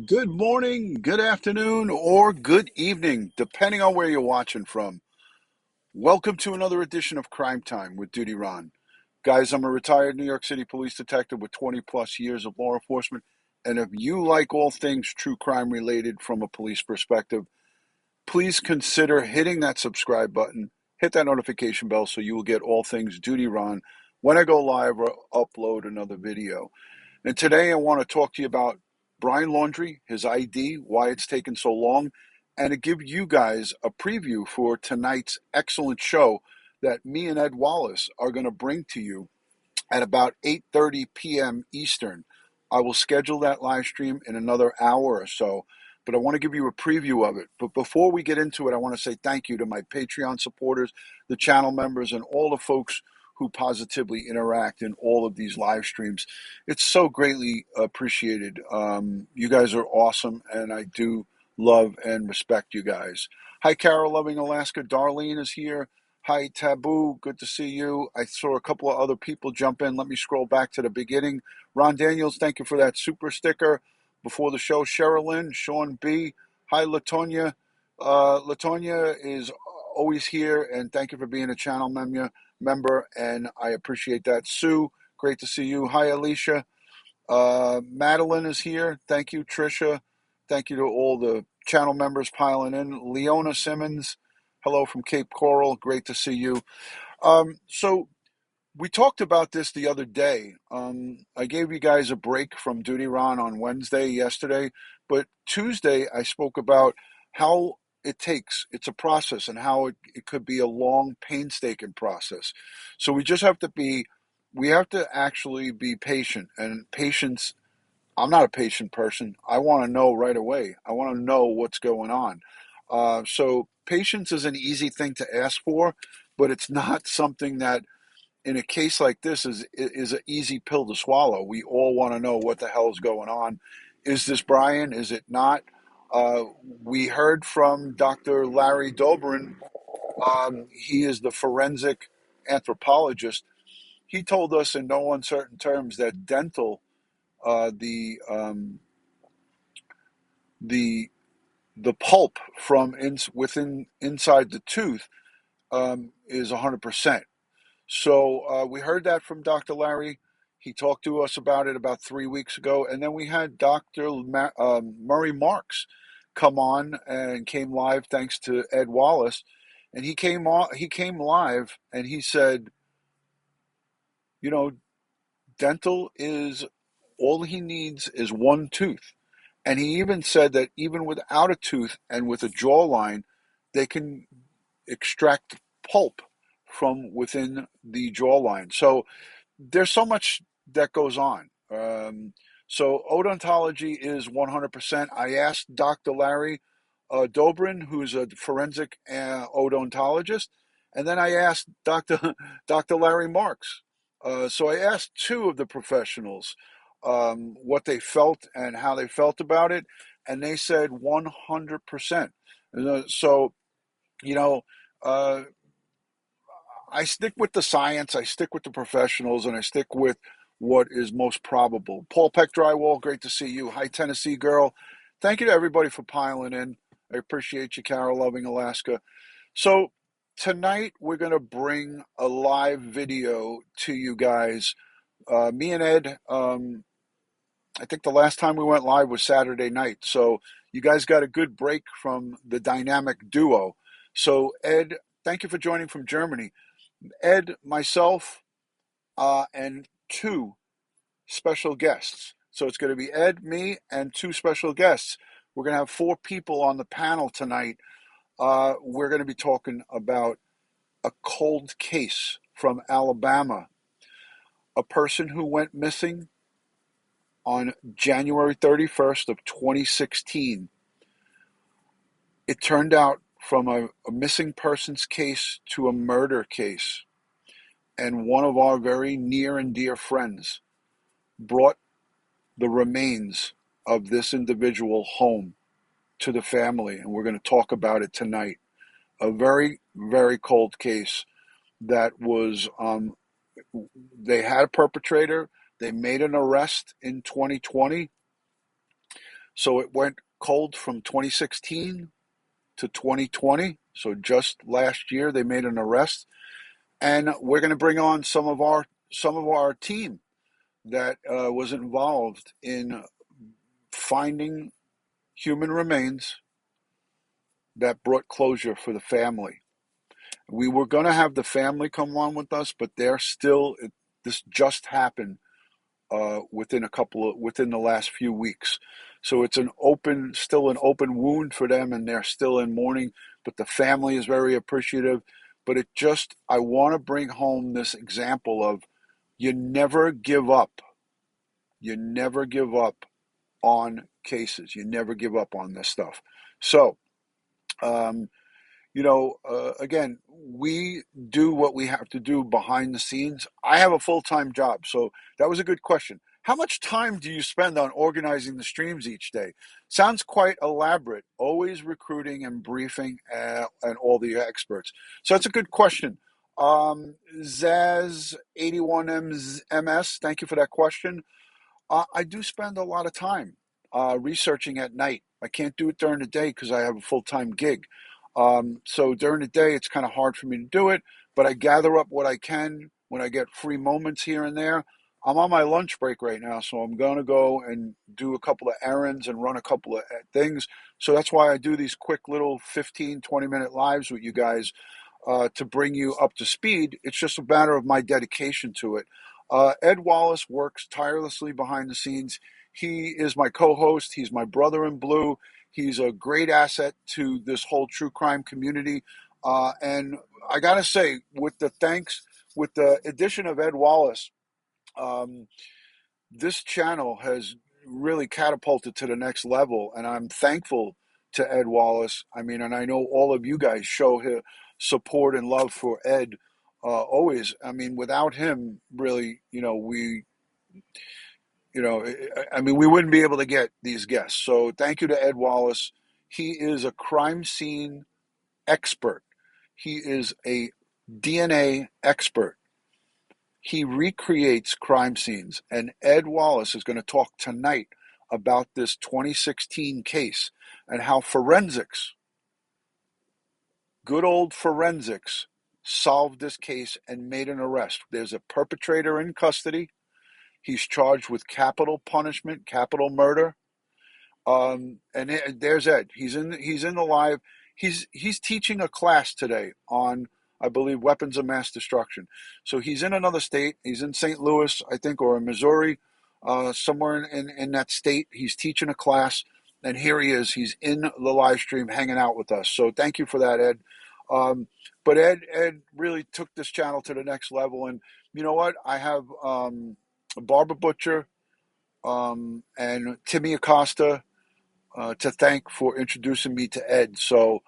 Good morning, good afternoon, or good evening, depending on where you're watching from. Welcome to another edition of Crime Time with DutyRon. Guys, I'm a retired New York City police detective with 20 plus years of law enforcement. And if you like all things true crime related from a police perspective, please consider hitting that subscribe button, hit that notification bell so you will get all things DutyRon when I go live or upload another video. And today I want to talk to you about Brian Laundrie, his ID, why it's taken so long, and to give you guys a preview for tonight's excellent show that me and Ed Wallace are going to bring to you at about 8:30 p.m. Eastern. I will schedule that live stream in another hour or so, but I want to give you a preview of it. But before we get into it, I want to say thank you to my Patreon supporters, the channel members, and all the folks who positively interact in all of these live streams. It's so greatly appreciated. You guys are awesome, and I do love and respect you guys. Hi, Carol, loving Alaska. Darlene is here. Hi, Taboo. Good to see you. I saw a couple of other people jump in. Let me scroll back to the beginning. Ron Daniels, thank you for that super sticker. Before the show, Sherilyn, Sean B. Hi, Latonia. Latonia is always here, and thank you for being a channel member, and I appreciate that. Sue, great to see you. Hi, Alicia. Madeline is here. Thank you, Trisha. Thank you to all the channel members piling in. Leona Simmons, hello from Cape Coral. Great to see you. So we talked about this the other day. I gave you guys a break from DutyRon on Wednesday, yesterday, but Tuesday I spoke about how it's a process and how it could be a long, painstaking process. So we have to actually be patient, and patience, I'm not a patient person. I want to know right away. I want to know what's going on. So patience is an easy thing to ask for, but it's not something that in a case like this is an easy pill to swallow. We all want to know what the hell is going on. Is this Brian? Is it not? We heard from Dr. Larry Dobrin. He is the forensic anthropologist. He told us in no uncertain terms that dental, the the pulp from within inside the tooth, is 100%. So we heard that from Dr. Larry. He talked to us about it about 3 weeks ago, and then we had Dr. Murray Marks come on and came live thanks to Ed Wallace, and he came on. He came live and he said, you know, dental is all he needs is one tooth. And he even said that even without a tooth and with a jawline, they can extract pulp from within the jawline. So there's so much that goes on. So odontology is 100%. I asked Dr. Larry Dobrin, who's a forensic odontologist, and then I asked Dr. Larry Marks. So I asked two of the professionals what they felt and how they felt about it, and they said 100%. So, you know, uh, I stick with the science, I stick with the professionals, and I stick with what is most probable. Paul Peck Drywall, great to see you. Hi, Tennessee girl. Thank you to everybody for piling in. I appreciate you, Carol, loving Alaska. So tonight we're going to bring a live video to you guys. Me and Ed, I think the last time we went live was Saturday night. So you guys got a good break from the dynamic duo. So Ed, thank you for joining from Germany. Ed, myself, and two special guests. So it's going to be Ed, me, and two special guests. We're going to have four people on the panel tonight. We're going to be talking about a cold case from Alabama. A person who went missing on January 31st of 2016. It turned out from a missing persons case to a murder case. And one of our very near and dear friends brought the remains of this individual home to the family, and we're going to talk about it tonight. A very, very cold case that was, they had a perpetrator, they made an arrest in 2020, So it went cold from 2016 to 2020. So just last year they made an arrest, and we're going to bring on some of our team that was involved in finding human remains that brought closure for the family. We were going to have the family come on with us, but they're still. This just happened within the last few weeks. So it's still an open wound for them, and they're still in mourning. But the family is very appreciative. But I want to bring home this example of you never give up. You never give up on cases. You never give up on this stuff. So, um, again, we do what we have to do behind the scenes. I have a full-time job, so that was a good question. How much time do you spend on organizing the streams each day? Sounds quite elaborate, always recruiting and briefing and all the experts. So that's a good question. Zaz81MS, thank you for that question. I do spend a lot of time researching at night. I can't do it during the day because I have a full-time gig. So during the day, it's kind of hard for me to do it, but I gather up what I can when I get free moments here and there. I'm on my lunch break right now, so I'm going to go and do a couple of errands and run a couple of things. So that's why I do these quick little 15, 20-minute lives with you guys to bring you up to speed. It's just a matter of my dedication to it. Ed Wallace works tirelessly behind the scenes. He is my co-host. He's my brother in blue. He's a great asset to this whole true crime community. And I gotta say, with the addition of Ed Wallace, um, this channel has really catapulted to the next level, and I'm thankful to Ed Wallace. I mean, and I know all of you guys show his support and love for Ed always. I mean, without him, really, I mean, we wouldn't be able to get these guests. So thank you to Ed Wallace. He is a crime scene expert. He is a DNA expert. He recreates crime scenes, and Ed Wallace is going to talk tonight about this 2016 case and how good old forensics, solved this case and made an arrest. There's a perpetrator in custody. He's charged with capital punishment, capital murder. And there's Ed. He's in the live. He's teaching a class today on, I believe, weapons of mass destruction. So he's in another state. He's in St. Louis, I think, or in Missouri, somewhere in that state. He's teaching a class, and here he is. He's in the live stream, hanging out with us. So thank you for that, Ed. But Ed really took this channel to the next level. And you know what? I have Barbara Butcher and Timmy Acosta to thank for introducing me to Ed. So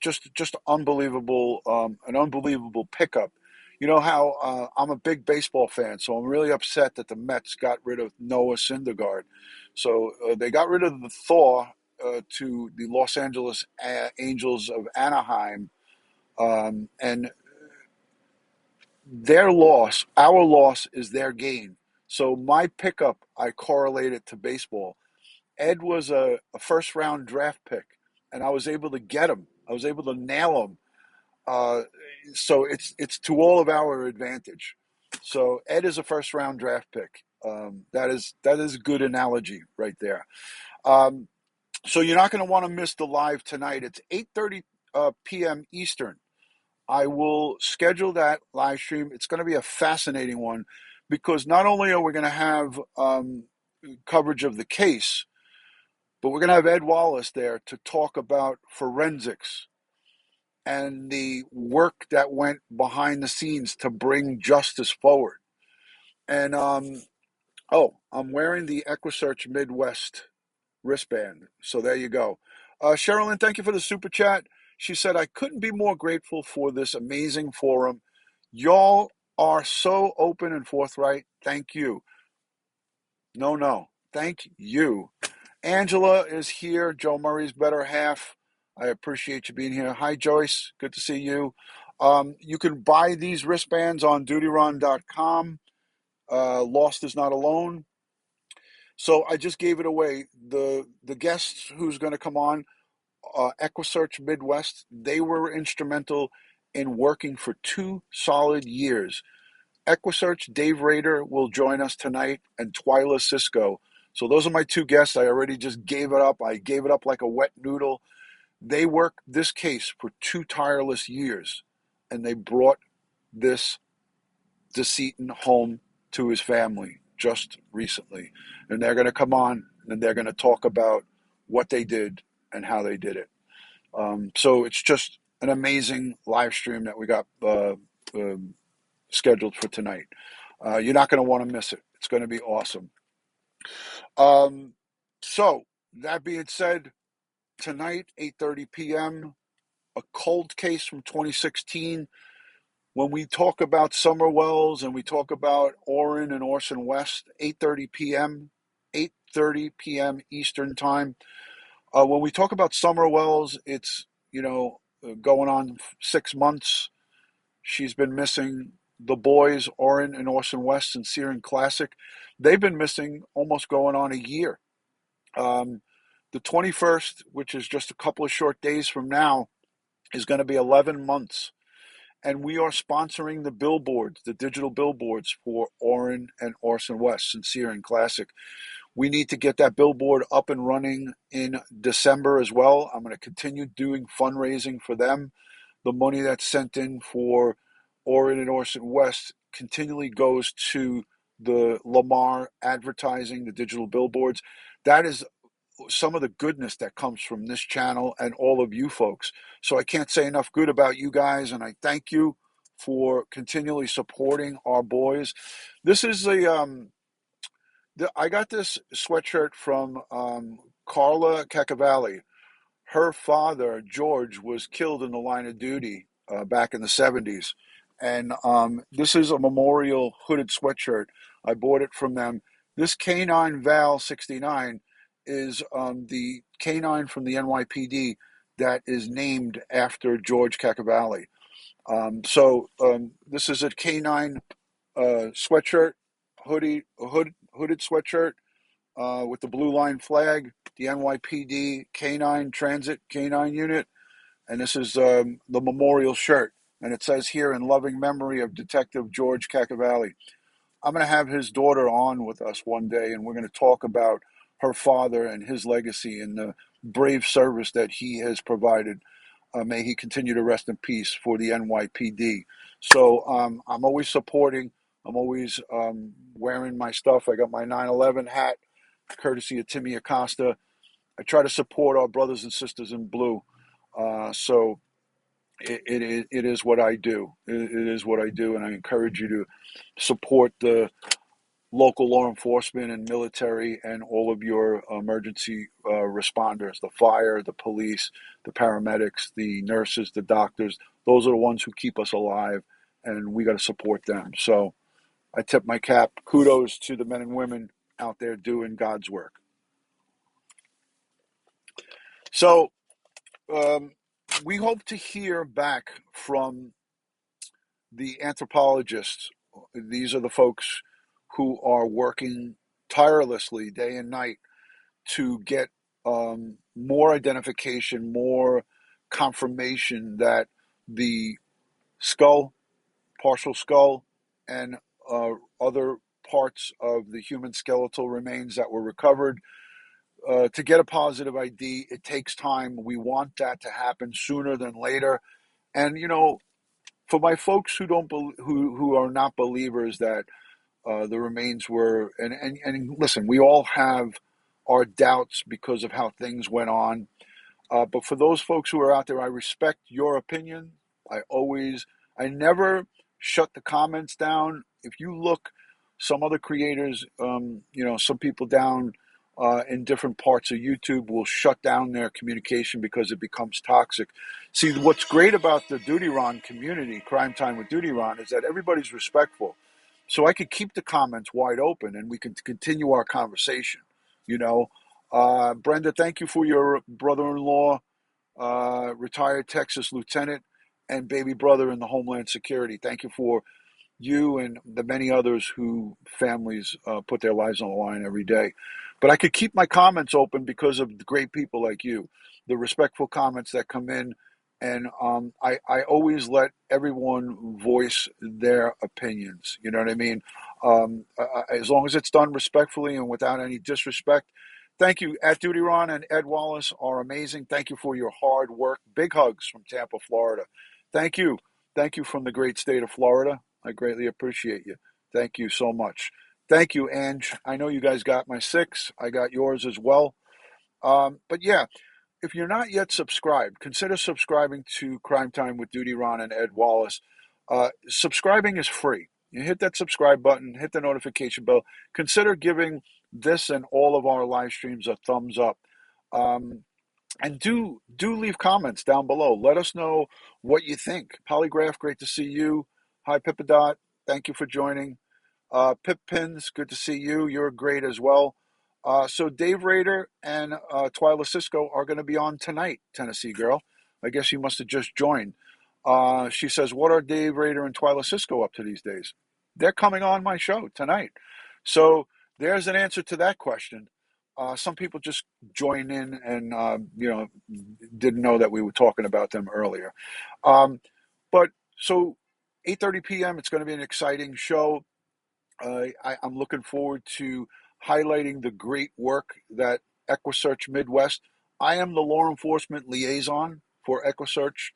just unbelievable, an unbelievable pickup. You know how I'm a big baseball fan, so I'm really upset that the Mets got rid of Noah Syndergaard. So they got rid of the Thor to the Los Angeles Angels of Anaheim, and our loss is their gain. So my pickup, I correlate it to baseball. Ed was a first round draft pick, and I was able to get him. I was able to nail him. Uh, so it's to all of our advantage. So Ed is a first round draft pick. That is a good analogy right there. Um, so you're not going to want to miss the live tonight. It's 8:30 p.m. Eastern. I will schedule that live stream. It's going to be a fascinating one because not only are we going to have coverage of the case, but we're going to have Ed Wallace there to talk about forensics and the work that went behind the scenes to bring justice forward. And I'm wearing the EquiSearch Midwest wristband. So there you go. Sherilyn, thank you for the super chat. She said, I couldn't be more grateful for this amazing forum. Y'all are so open and forthright. Thank you. No. Thank you. Angela is here, Joe Murray's better half. I appreciate you being here. Hi, Joyce. Good to see you. You can buy these wristbands on DutyRon.com. Lost is not alone. So I just gave it away. The guest who's going to come on, EquiSearch Midwest, they were instrumental in working for 2 solid years. EquiSearch Dave Rader will join us tonight, and Twyla Cisco. So those are my two guests. I already just gave it up. I gave it up like a wet noodle. They worked this case for 2 tireless years, and they brought this decedent home to his family just recently. And they're going to come on and they're going to talk about what they did and how they did it. So it's just an amazing live stream that we got scheduled for tonight. You're not going to want to miss it. It's going to be awesome. So that being said, tonight, 8:30 p.m., a cold case from 2016. When we talk about Summer Wells and we talk about Orrin and Orson West, 8:30 p.m., 8:30 p.m. Eastern Time. When we talk about Summer Wells, it's, going on 6 months. She's been missing. The boys, Orrin and Orson West and Searing Classic, they've been missing almost going on a year. The 21st, which is just a couple of short days from now, is going to be 11 months. And we are sponsoring the billboards, the digital billboards for Orrin and Orson West, Sincere and Classic. We need to get that billboard up and running in December as well. I'm going to continue doing fundraising for them. The money that's sent in for Orrin and Orson West continually goes to the Lamar advertising, the digital billboards. That is some of the goodness that comes from this channel and all of you folks. So I can't say enough good about you guys, and I thank you for continually supporting our boys. This is I got this sweatshirt from Carla Cacavalli. Her father, George, was killed in the line of duty back in the 70s. And this is a memorial hooded sweatshirt. I bought it from them. This K9 Val 69 is the K9 from the NYPD that is named after George Cacavalli. This is a K9 sweatshirt, hooded sweatshirt with the blue line flag, the NYPD K9 Transit K9 unit, and this is the memorial shirt. And it says here, in loving memory of Detective George Cacavalli. I'm going to have his daughter on with us one day, and we're going to talk about her father and his legacy and the brave service that he has provided. May he continue to rest in peace for the NYPD. So I'm always supporting. I'm always wearing my stuff. I got my 9/11 hat, courtesy of Timmy Acosta. I try to support our brothers and sisters in blue. So it is what I do. It is what I do, and I encourage you to support the local law enforcement and military and all of your emergency responders, the fire, the police, the paramedics, the nurses, the doctors. Those are the ones who keep us alive, and we got to support them. So I tip my cap. Kudos to the men and women out there doing God's work. So we hope to hear back from the anthropologists. These are the folks who are working tirelessly day and night to get more identification, more confirmation that the skull, partial skull, and other parts of the human skeletal remains that were recovered. To get a positive ID, it takes time. We want that to happen sooner than later. And for my folks who don't who are not believers that the remains were and listen, we all have our doubts because of how things went on. But for those folks who are out there, I respect your opinion. I never shut the comments down. If you look, some other creators, some people down in different parts of YouTube will shut down their communication because it becomes toxic. See, what's great about the DutyRon community, Crime Time with DutyRon, is that everybody's respectful. So I could keep the comments wide open and we can continue our conversation. Brenda, thank you for your brother-in-law, retired Texas lieutenant, and baby brother in the Homeland Security. Thank you for you and the many others who families put their lives on the line every day. But I could keep my comments open because of the great people like you, the respectful comments that come in. And I always let everyone voice their opinions. You know what I mean? As long as it's done respectfully and without any disrespect. Thank you. At DutyRon and Ed Wallace are amazing. Thank you for your hard work. Big hugs from Tampa, Florida. Thank you. Thank you from the great state of Florida. I greatly appreciate you. Thank you so much. Thank you, Ange. I know you guys got my 6. I got yours as well. But yeah, if you're not yet subscribed, consider subscribing to Crime Time with DutyRon and Ed Wallace. Subscribing is free. You hit that subscribe button, hit the notification bell. Consider giving this and all of our live streams a thumbs up. And do leave comments down below. Let us know what you think. Polygraph, great to see you. Hi, Pippadot. Thank you for joining. Pip Pins, good to see you. You're great as well. So Dave Rader and Twyla Cisco are going to be on tonight, Tennessee Girl. I guess you must have just joined. She says, what are Dave Rader and Twyla Cisco up to these days? They're coming on my show tonight. So there's an answer to that question. Some people just join in and, didn't know that we were talking about them earlier. But so 8:30 p.m., it's going to be an exciting show. I'm looking forward to highlighting the great work that EquiSearch Midwest. I am the law enforcement liaison for EquiSearch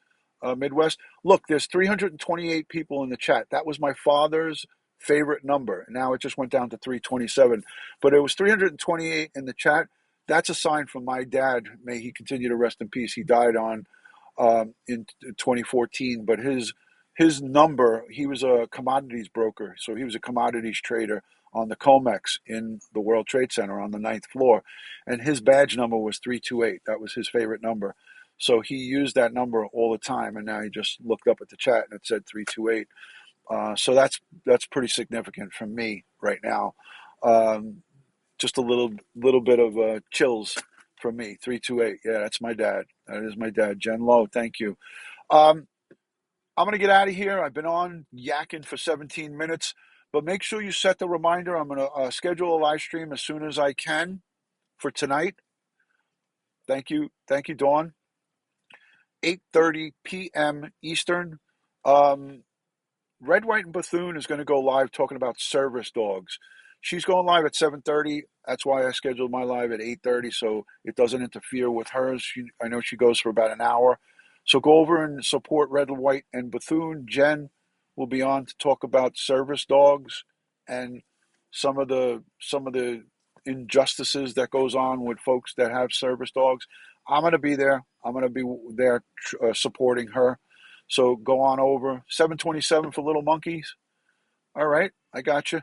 Midwest. Look, there's 328 people in the chat. That was my father's favorite number. Now it just went down to 327, but it was 328 in the chat. That's a sign from my dad. May he continue to rest in peace. He died in 2014, but his number, he was a commodities broker, so he was a commodities trader on the COMEX in the World Trade Center on the 9th floor, and his badge number was 328. That was his favorite number. So he used that number all the time, and now he just looked up at the chat and it said 328. So that's pretty significant for me right now. Just a little bit of chills from me. 328. Yeah, that's my dad. That is my dad. Jen Lowe, thank you. I'm going to get out of here. I've been on yakking for 17 minutes, but make sure you set the reminder. I'm going to schedule a live stream as soon as I can for tonight. Thank you. Thank you, Dawn. 8:30 p.m. Eastern. Red, White, and Bethune is going to go live talking about service dogs. She's going live at 7:30. That's why I scheduled my live at 8:30, so it doesn't interfere with hers. I know she goes for about an hour. So go over and support Red, White, and Bethune. Jen will be on to talk about service dogs and some of the injustices that goes on with folks that have service dogs. I'm going to be there. I'm going to be there supporting her. So go on over. 727 for Little Monkeys. All right, I got you.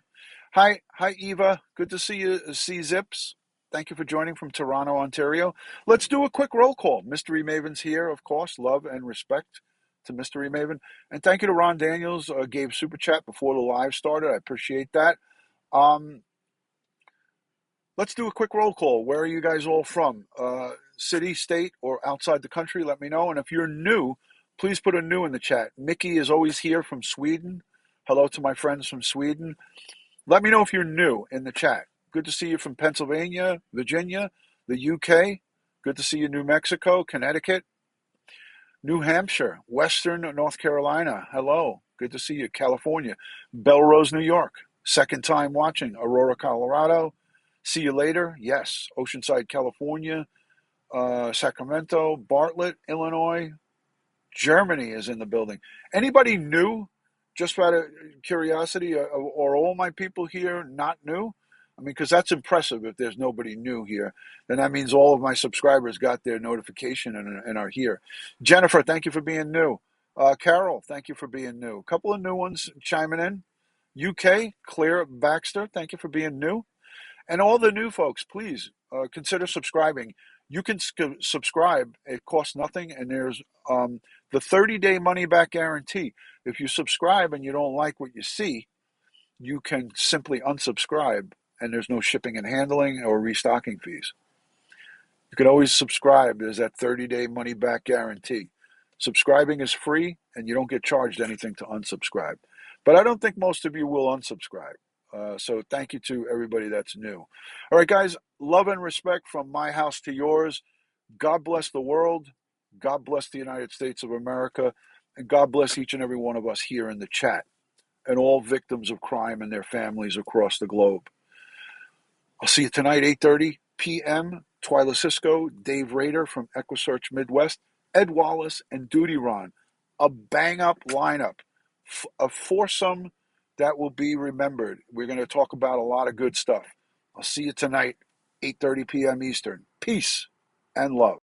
Hi, Eva. Good to see you, see Zips. Thank you for joining from Toronto, Ontario. Let's do a quick roll call. Mystery Maven's here, of course. Love and respect to Mystery Maven. And thank you to Ron Daniels, gave Super Chat before the live started. I appreciate that. Let's do a quick roll call. Where are you guys all from? City, state, or outside the country? Let me know. And if you're new, please put a new in the chat. Mickey is always here from Sweden. Hello to my friends from Sweden. Let me know if you're new in the chat. Good to see you from Pennsylvania, Virginia, the UK. Good to see you, New Mexico, Connecticut, New Hampshire, Western North Carolina. Hello. Good to see you, California, Belrose, New York. Second time watching, Aurora, Colorado. See you later. Yes, Oceanside, California, Sacramento, Bartlett, Illinois. Germany is in the building. Anybody new? Just out of curiosity, or all my people here not new? I mean, because that's impressive if there's nobody new here. Then that means all of my subscribers got their notification and are here. Jennifer, thank you for being new. Carol, thank you for being new. A couple of new ones chiming in. UK, Claire Baxter, thank you for being new. And all the new folks, please consider subscribing. You can subscribe. It costs nothing, and there's the 30-day money-back guarantee. If you subscribe and you don't like what you see, you can simply unsubscribe, and there's no shipping and handling or restocking fees. You can always subscribe. There's that 30-day money-back guarantee. Subscribing is free, and you don't get charged anything to unsubscribe. But I don't think most of you will unsubscribe. So thank you to everybody that's new. All right, guys, love and respect from my house to yours. God bless the world. God bless the United States of America. And God bless each and every one of us here in the chat and all victims of crime and their families across the globe. I'll see you tonight, 8:30 p.m. Twyla Cisco, Dave Rader from EquiSearch Midwest, Ed Wallace, and DutyRon. A bang-up lineup, a foursome that will be remembered. We're going to talk about a lot of good stuff. I'll see you tonight, 8:30 p.m. Eastern. Peace and love.